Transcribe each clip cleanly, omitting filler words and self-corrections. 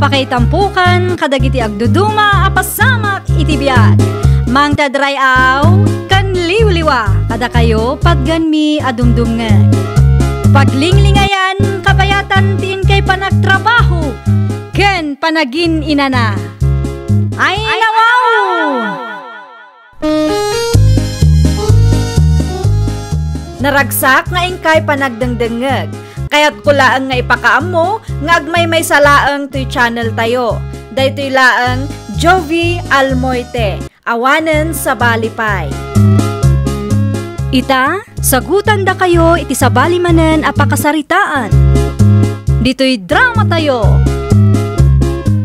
Apakaitampukan, kadagiti agduduma, apasamak itibiyat. Mang tadrayaw, kan liwliwa, kada kayo pagganmi adumdumngan. Paglinglingayan, kabayatan tiin kay panagtrabaho, ken panagin inana. Ay nawaw! Naragsak nga ingkay panagdengdengeg. Kaya't kulaang nga ipakaam mo, nga agmay salaang to'y channel tayo. Dahito'y laang Jovi Almoite, awanen sa balipay. Ita, sagutan da kayo iti sa balimanen apakasaritaan. Dito'y drama tayo.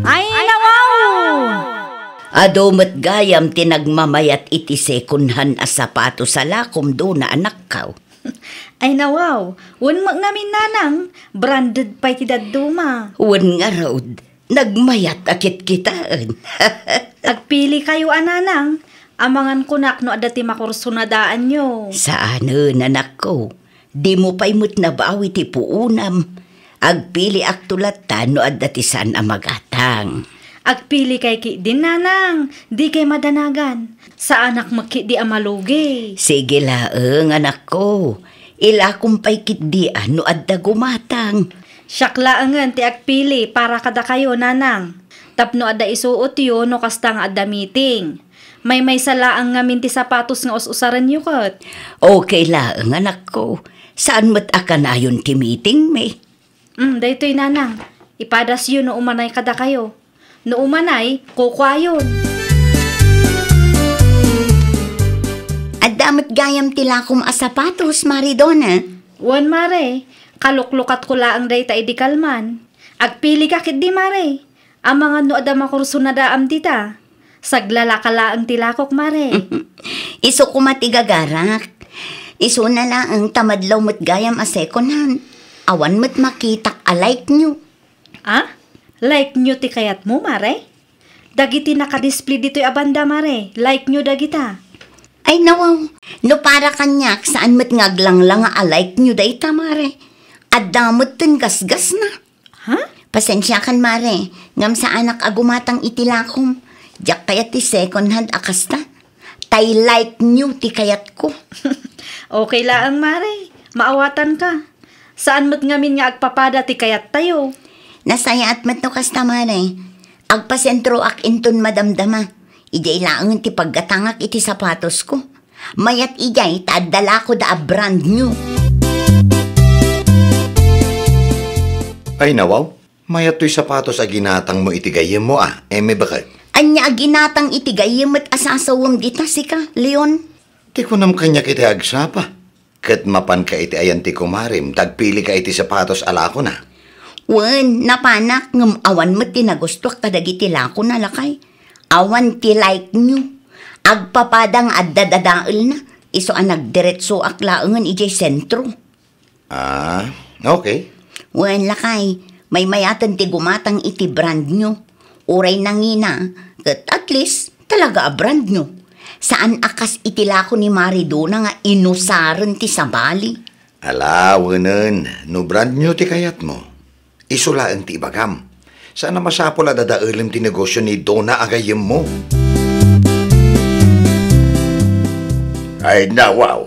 Ay nawaw! Adomet gayam tinagmamayat iti sekunhan a sapato sa lakom do na anak kaw. Ay nawaw, wan ngamin nanang, branded pa iti daduma. Wan nga raod, nagmayat akit kitaan. Agpili kayo ananang, amangan kunak no adati makursunadaan nyo. Saan anak ko, di mo pa'y mo't nabawi ti puunam. Agpili aktulatan no adati saan amagatang. Agpili kay ki din nanang, di kay madanagan. Sa anak maki di amalugi. Sige laeng anak ko, ila kumpay kit di ano adda gumatang. Syaklaangan ti agpili para kada kayo nanang. Tapno adda isuot yo no kastang adda meeting. May salaang ngamin ti sapatos nga us-usaran yu kat. Okay laeng anak ko, saan mo't akanayon ti meeting me? Daytoy nanang, ipadas yun no umanay kada kayo. No umanay, kukwayon. Adamot gayam tilakom a sapatos, Maridona. Wan mare, kaluklukat ko laang day ta idikalman. Agpili ka kit di mare. Amangan no adama kursunadaam tita. Saglala ka laang tilakok mare. Iso kumatigagarak. Iso na laang tamadlaw mo't gayam a secondhand. Awan mo't makitak a like nyo. Ah? Like nyo ti kayat mo mare? Dagiti nakadisplay dito'y abanda mare. Like nyo dagita. Ay nawaw, no para kanyak saan mo't ngaglang-lang a like nyo day tamare. Adamot ten gasgas na. Ha? Pasensya kan mare, ngam sa anak agumatang itilakom. Diyak kayat ti second hand akasta. Tay like nyo ti kayat ko. Okay laang mare, maawatan ka. Saan mo't ngamin nga agpapada ti kayat tayo? Nasaya at mat no kasta mare. Agpasentro ak inton madamdama. Ijay laang ti paggatangak iti sapatos ko. Mayat ijay taadala ko da a brand new. Ay nawaw, mayat to'y sapatos a ginatang mo itigayem mo may bakit? Anya a ginatang itigayem at asasawam dita sika, Leon. Ti kunam kanya kiti agsapa. Kat mapan ka iti ayan ti kumarim, tagpili ka iti sapatos ala ko na. Wen, napanak ngam awan mo tinagustwak kadagiti lako na lakay. Awan ti like nyo. Agpapadang addadadaal na. Iso ang nagdiretso aklaangan ijay sentro. Okay. Wen lakay, may mayatan ti gumatang iti brand nyo. Uray nangina, at least talaga a brand nyo. Saan akas itilako ni Maridona nga inusaran ti sabali? Ala, wanan, no brand nyo ti kayat mo. Isulaan ti ibagam. Sana masapula dadailim ti negosyo ni Dona agayem mo. Ay nawaw,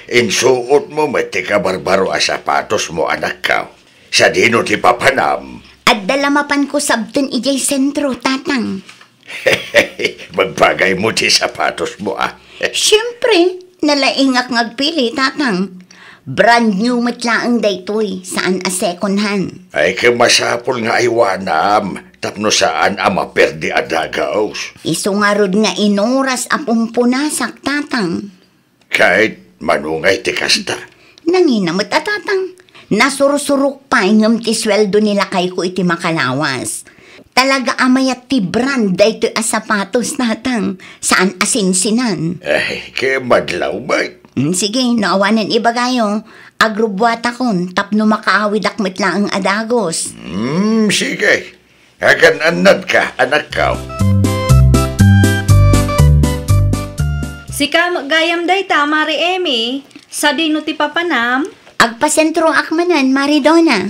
insuot mo mati ka barbaro a sapatos mo anak ka. Sa dino ti papanam. At dalamapan ko sabten ijay sentro, tatang. Magbagay mo ti sapatos mo Siyempre, nalaingak ngagpili, tatang. Brand new matlaang daytoy, saan a second hand. Ay kamasapol nga aywanam, tapno saan maperdi adagaos. Iso nga rod nga inoras a pumpunasak, tatang. Kahit manungay ti kasta. Nanginamot a tatang. Nasursurok pa ingam ti sweldo nila kay ko iti makalawas. Talaga amayat ti brand daytoy a sapatos, tatang. Saan asinsinan. Ay, kamadlaw ba? Sige, naawanan ibagayo. Agrubwata kon, tapno makaawid akmet lang ang adagos. Sige. Hagan anad ka, anak ka. Sika gayam day ta, Mari Emi. Sa dino ti papanam. Agpasentro akmanan, Maridona.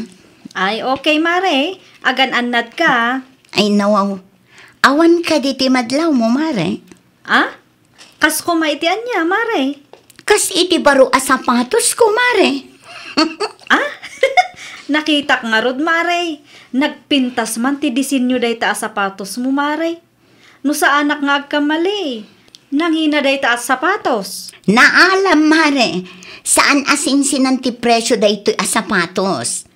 Ay, okay, Mare. Agan annat ka. Ay nawaw, awan ka di ti madlaw mo, mare. Ah? Kas ko maitian niya, mare. Kas iti baro a sapatos ko, mare. Ah? Nakita nga rod, mare. Nagpintas man ti disenyo day ta sapatos mo, mare. No sa anak nga agkamali. Nanghina day ta sapatos. Naalam, mare, saan asinsinan ti presyo day ito a sapatos.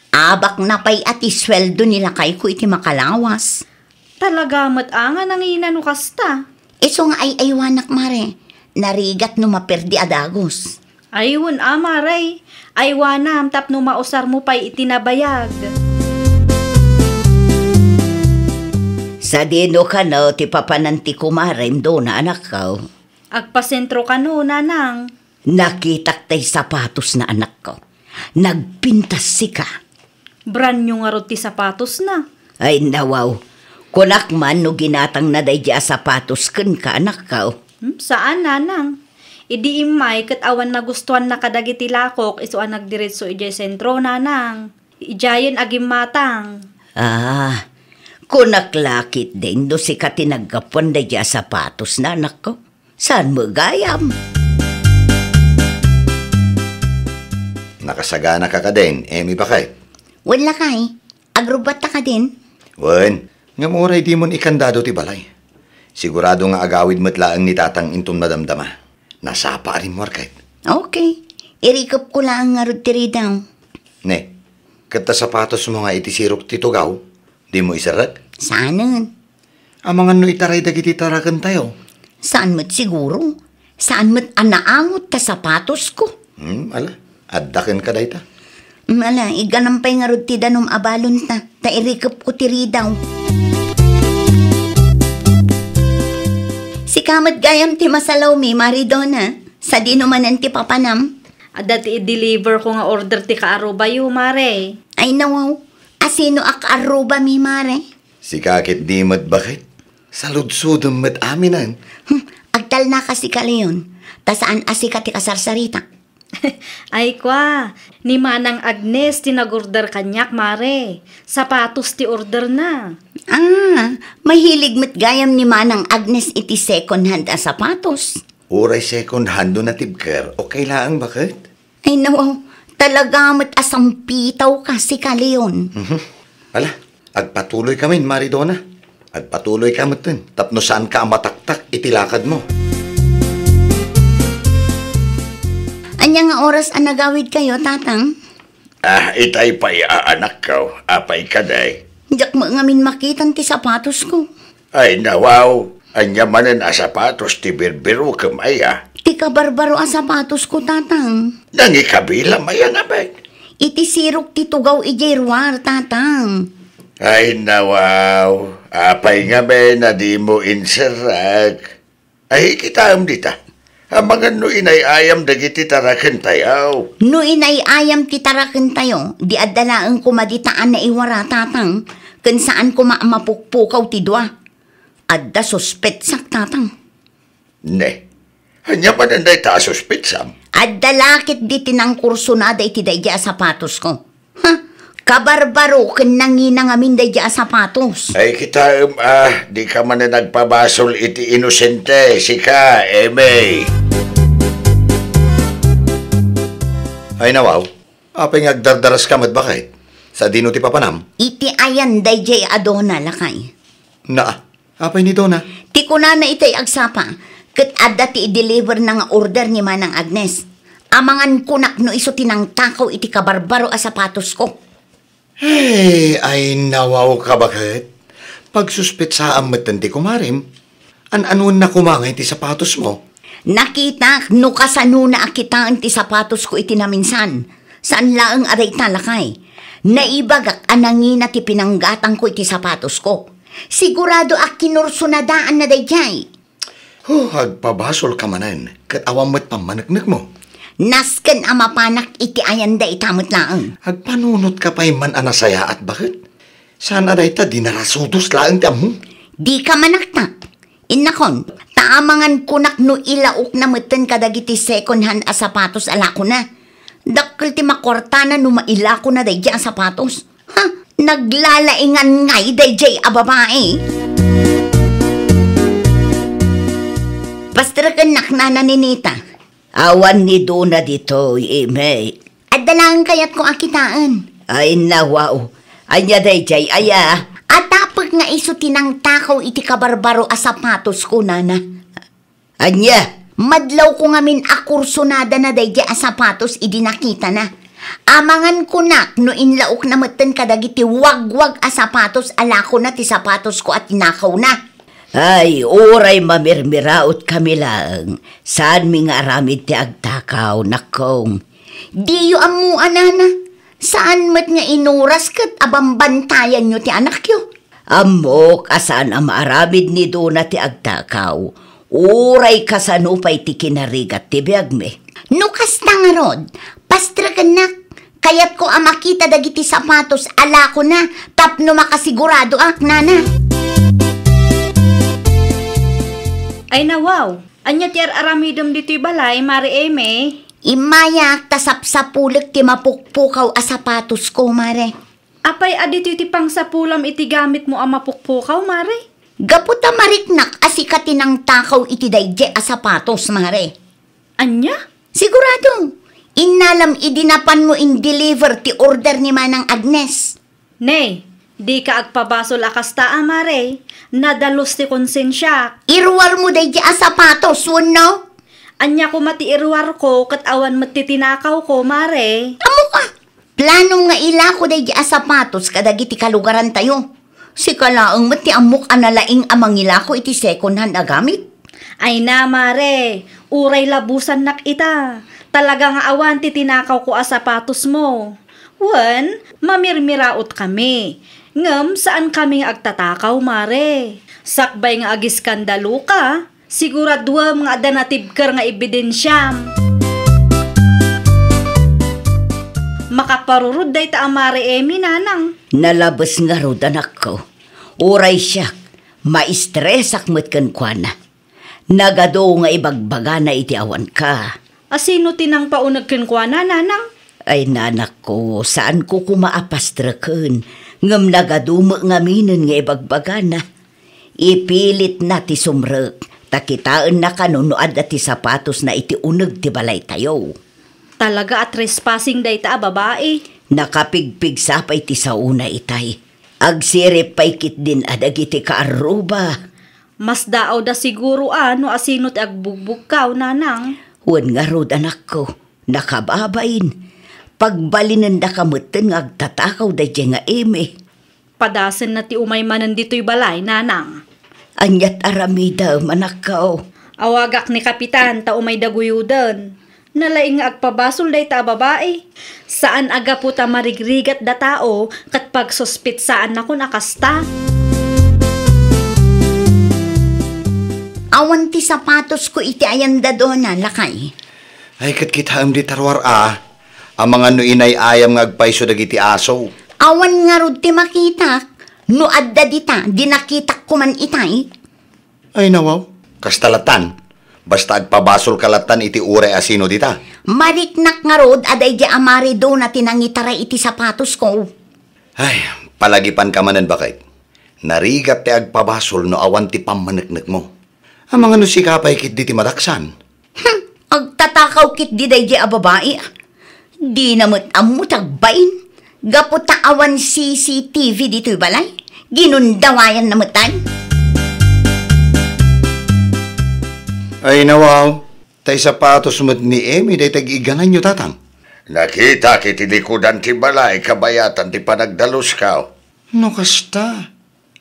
Abak na pa'y ati sweldo nila kay ko iti makalawas. Talaga anga nanghina no kasta. Iso nga ay aywanak, mare. Narigat no maperdi adagos. Ayun, mare. Aywanam tap no mausar mo pa'y itinabayag. Sa dino ka no, ti papananti kumarem do na anak ko. Agpasentro ka no, nanang. Nakitak tay sapatos na anak ko. Nagpintas sika. Brand nyo nga rod ti sapatos na. Ay nawaw, kunak man no ginatang na day di sapatos kun ka anak ko. Saan, nanang? Idi imay kat awan na gustuhan na kadagiti lakok isuan nagdiretso ijay sentro, nanang. Ijayan agim matang. Ah, kunak lakit din do si katinaggapuan day di sapatos na anak ko. Saan mo gayam? Nakasagana ka din, Emi bakay? Wala kay, agrobata ka din. Wen, nga moray di mon ikandado ti balay. Sigurado nga agawid matlaang ni tatang inton madamdama. Nasapa rin mo arkay. Okay, irikap ko lang nga rod tiri daw. Ne, kata sapatos mo nga itisirok ti tugaw, di mo isarat? Saanan? Amangan no itaray dagiti tarakan tayo. Saan mo't siguro? Saan mo't anaangot ta sapatos ko? Ala, addaken ka dayta. Mala, iganampay nga rod ti danom abalon ta. Ta irikap ko tiri daw. Si kamat gayam ti masalaw mi, Maridona. Sa di naman ti papanam. Dati i-deliver ko nga order ti kaaruba yu, mare. Ay nawaw, asino ak aruba mi, mare? Si kakit di mat bakit? Saludsudom mat aminan. Agtal na kasi kalayon. Ta saan asika ti kasarsarita? Ay kwa, ni Manang Agnes tinagorder kanyak, mare. Sapatos ti order na. Ah, mahilig mo't gayam ni Manang Agnes iti second hand a sapatos. Uray second hand do na tibker, okay lang bakit? Ay nawaw, talaga mo't asampitaw kasi kalayon. Ala, agpatuloy kami, Maridona. Agpatuloy ka matin. Tapno saan ka mataktak, itilakad mo. Anya nga oras ang nagawid kayo, tatang? Itay pa'y anak ko. Apay ka day. Diyak mo nga min makitan ti sapatos ko. Ay nawaw. Anya manan a sapatos ti birbiro kamaya. Ti kabarbaro ang sapatos ko, tatang. Nangi kabila maya nga ba? Iti sirok ti tugaw ijerwar, tatang. Ay nawaw. Apay nga ba na di mo inserag. Ay kitam dita. Amangan no inayayam dagiti taraken tayaw. No inayayam ti taraken tayo, di adalaang kumaditaan na iwara, tatang. Kun saan ko maamapukpukaw ti dua. Adda suspetsak, tatang. Ne. Hanya pa nanday ta suspitsam. Adda lakit di tinang kurso na da iti dayja sapatos ko. Ha? Kabarbaro kun nangina nga min dayja sapatos. Ay kita di ka man na nagpabasol iti inosente, sika, Eme. Ay nawaw, apay ngagdardaras ka mat bakit? Sa dino ti papanam? Iti ayan dayjay adona lakay. Na, apay ni Dona? Ti kunana itay agsapa, ket adda ti i-deliver na nga order ni Manang Agnes. Amangan kunak no iso tinang takaw iti kabarbaro a sapatos ko. Hey, ay nawaw ka bakit? Pagsuspit sa amatan ti kumarim, an-anuan na kumangay ti sapatos mo? Nakita no kasano na akitaan ti sapatos ko iti naminsan. Saan laang aray talakay? Naibagak anangina ti pinanggatang ko iti sapatos ko. Sigurado ak kinurso na daan na dayjay. Agpabasol ka manan, kat awam mo't pamanagnak mo. Nasken amapanak iti ayanda itamot laang. Agpanunot ka pa'y man anasaya at bakit? Sana na ita dinarasudos laang ti mo? Di ka manaktak. Innakon, taamangan kunak no ilaok na meten kadagiti second hand a sapatos ala ko na. Dakkel ti makortana no maila ko na dayja a sapatos. Ha? Naglalaingan ngay dayjay a babae. Pastrakan naknana ni Nita. Awan ni Dona dito, Ime. At dalangan kayat ko akitaan. Ay nawaw. Anya dayjay, aya. At tapag nga iso tinang takaw iti kabarbaro a sapatos ko, nana. Anya. Madlaw ko ngamin akursonada na dayjay a sapatos idi nakita na. Amangan ko na, no inlaok na matan kadagiti wag-wag a sapatos, ala ko na ti sapatos ko at tinakaw na. Ay, oray mamirmiraot kami lang. Saan mi nga aramid ti agtakaw, nakong. Di yu amu anana. Saan mat nga inuras kat abambantayan nyo ti anak yo? Amok, asaan ang maaramid ni Dona ti agtakaw. Oray kasanupay ti kinarigat ti biyag me. Nukas na nga rod, pastragan na. Kayat ko makita dagiti sapatos, ala ko na. Tapno makasigurado ak, nana. Ay nawaw, anya ti aramidom dito'y balay, Mari Eme. Imayak tasap-sapulik ti mapukpukaw a sapatos ko, Mare. Apay adito ti pang sapulam iti gamit mo ang mapukpukaw, Mare? Gaputa mariknak asikati ng takaw iti dayje a sapatos, Mare. Anya? Sigurado. Inalam idinapan mo in deliver ti order ni Manang Agnes. Nay, di ka agpabasol akasta, Mare. Nadalos ti konsensya. Irwar mo dayje a sapatos, no? Anya ko matiirwar ko, kat awan matitinakaw ko, Mare. Amo ka. Planong nga ila ko dayje a sapatos kadagiti kalugaran tayo. Si kalaang mati amok analaing amang ila ko iti second hand a gamit. Ay na, Mare. Uray labusan nak ita. Talaga nga awan titinakaw ko a sapatos mo. Wan, mamirmiraot kami. Ngam, saan kami nga agtatakaw, Mare? Sakbay nga agiskandalo ka. Siguraduam nga ada natibker nga ebidensyam. Makaparurod day ta Mare Emi, nanang. Nalabas nga rod anak ko. Uray siyak, maistresak matkan kwa na. Nagado nga ibagbaga na iti awan ka. Asino tinang paunagkan kwa na, nanang? Ay nanak ko, saan ko kumaapastrakan? Ngam nagadumo nga minin nga ibagbaga na. Ipilit na ti sumrek, takitaan na kanunuad at ti sapatos na iti unag ti balay tayo. Talaga at trespassing day ta, babae. Nakapigpig sapay ti sauna itay. Agsirip pay kit din adag iti kaaruba. Mas daaw da siguro ano asino ti agbugbugkaw, nanang. Wan nga rod anak ko, nakababain. Pagbalinan da kamutin nga agtatakaw da dyan nga eme. Padasan na ti umay manan dito'y balay, nanang. Anyat aramida manakaw. Awagak ni Kapitan ta umay daguyudan. Nalaing nga agpabasol day ta babae. Saan aga po ta marigrigat da tao kat pagsospit saan na ko nakasta. Awan ti sapatos ko iti ayan da doon na lakay. Ay kat kitaam di tarwar ang mga no inay ayam nga agpaiso dagiti aso. Awan nga rod ti makita. No adda dita, dinakitak ko man itay. Ay nawaw, kastalatan. Basta agpabasol kalatan iti uray asino dita. Mariknak nga rod, aday di amari do na tinangitaray iti sapatos ko. Ay, palagipan ka manan bakit? Narigat ti agpabasol no awan ti pamanagnak mo. Ang mga nusikapay kit di ti madaksan. Agtatakaw kit di day di ababae. Di namot amutagbain. Gaputa awan CCTV dito'y balay. Ginundawayan namutan. Ay nawaw, tay sapatos mo't ni Emi day tag-iganan nyo tatang. Nakita kiti likudan ti balay, kabayatan ti panagdalos ka. No kasta,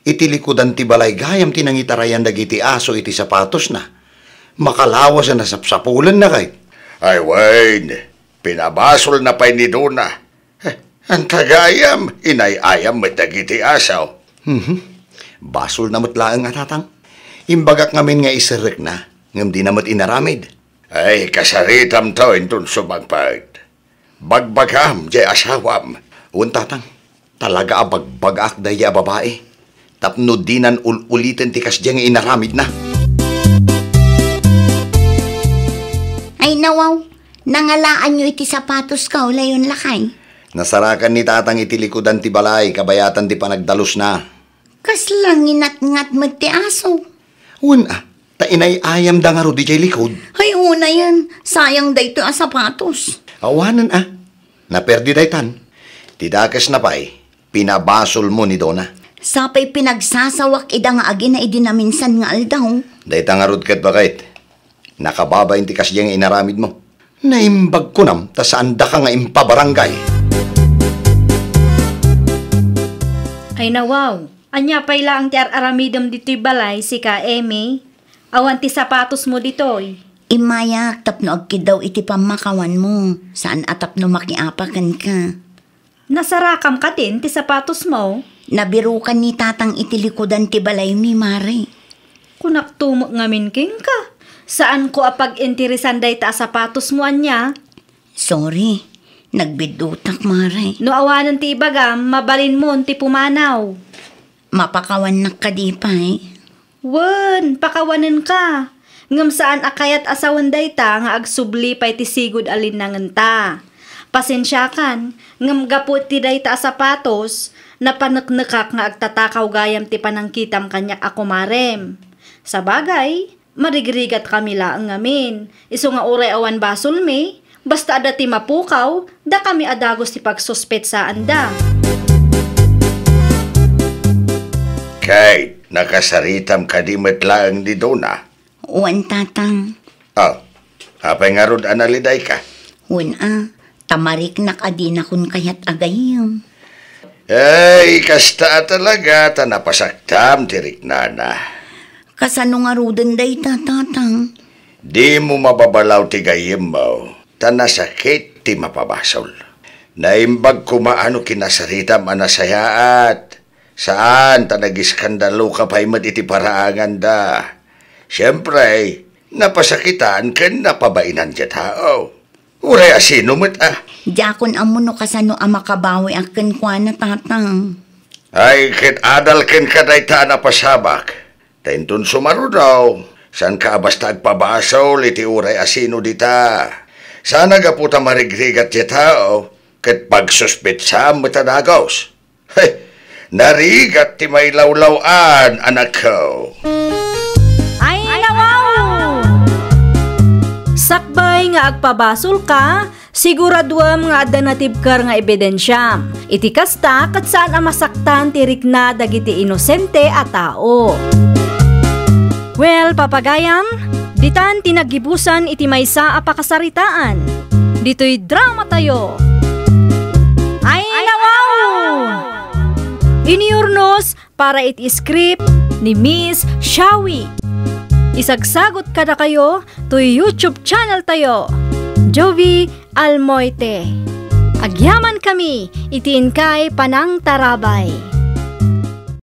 iti likudan ti balay gayam tinangitarayan dagiti aso iti sapatos na. Makalawas na nasapsapulan na kay. Ay, Wayne, pinabasol na pa'y ni Dona. Ang tagayam, inayayam matagiti asaw. Basol na matlaang nga tatang. Imbagak ngamin nga isirik na, ngam di namat inaramid. Ay, kasaritam to intun sumagpag. Bagbagam, jay asawam. Un tatang, talaga abagbagak daya babae. Tapno dinan ulitin ti kasya nga inaramid na. Ay nawaw, nangalaan nyo iti sapatos ka, layon lakay. Nasarakan ni tatang itilikodan ti balay, kabayatan ti panagdalos na. Kaslang inat-ngat mo ti aso. Una, ta inay-ayam da nga ro di jay likod. Ay, una yan. Sayang da ito ang sapatos. Awanan naperdi daytan. Tidakas na pa'y, pinabasol mo ni Donna. Sapay pinagsasawak ida nga agi na idinaminsan nga aldaw. Dayta nga rod kat bakit? Nakababa inti kasi yung inaramid mo. Naimbag ko nam, ta saan da ka nga impabarangay. Ay nawaw, anya pa'y lang ti aramidam dito'y balay si ka Emi. Awan ti sapatos mo dito'y. Imayak, tapno agkid daw iti pamakawan mo. Saan atap no makiapakan ka? Nasarakam ka din ti sapatos mo. Nabirukan ni tatang itilikodan ti balay mi, Mare. Kunak tumo ngamin king ka. Saan ko apag-interesan day ta sapatos mo anya? Sorry, nagbidutak, Mare. No awanan ti ibagam, mabalin mo ti pumanaw. Mapakawan na ka di pa eh. Wen, pakawanan ka. Ngam saan akayat asawan day ta nga agsubli pa'y ti sigud alin nangan ta. Pasensya kan, ngam gapot ti day ta sapatos, napanaknakak nga agtatakaw gayam ti panangkitam kanyak ako marem. Sa bagay, marigrigat kami laang ngamin. Iso nga uray awan basol me, basta ada ti mapukaw, da kami adagos ti pagsuspet sa anda. Kahit nakasaritam ka di matlaang di Donna. Uwan, tatang. Apay nga rod analiday ka. Uwan, tamarik na kadina kun kayat agayam. Ay, kasta talaga, ta napasaktam, tirik nana. Kasano nga rudan day tatang? Di mo mababalaw ti gayem mo, ta nasakit ti mapabasol. Naimbag kumaano kinasaritam anasayaat. Saan ta nagiskandalo ka pa'y iti paraangan da. Siyempre, napasakitan ken napabainan dya tao. Uray asino mo't Diyakon amuno kasano ang makabawi akin kwa na tatang. Ay, ket adal ken kaday ta napasabak. Tentun sumaro daw. San ka basta agpabasol iti uray asino dita. Sana gaputa marigrigat dya tao. Ket pagsuspetsam matanagaws. Hey, narigat ti may lawlawan, anak ko. Ay nawaw! Sakbay nga agpabasol ka, siguraduam nga adda natibkar nga ebidensya. Iti kasta kat saan ang masaktan tirik na dagiti inosente a tao. Well, papagayam, ditan tinagibusan iti maysa a pakasaritaan. Dito'y drama tayo. Ay nawaw! Iniurnos para iti script ni Miss Shawi. Isagsagot kada kayo to YouTube channel tayo, Jovi Almoite. Agyaman kami, itiin kay Panang Tarabay.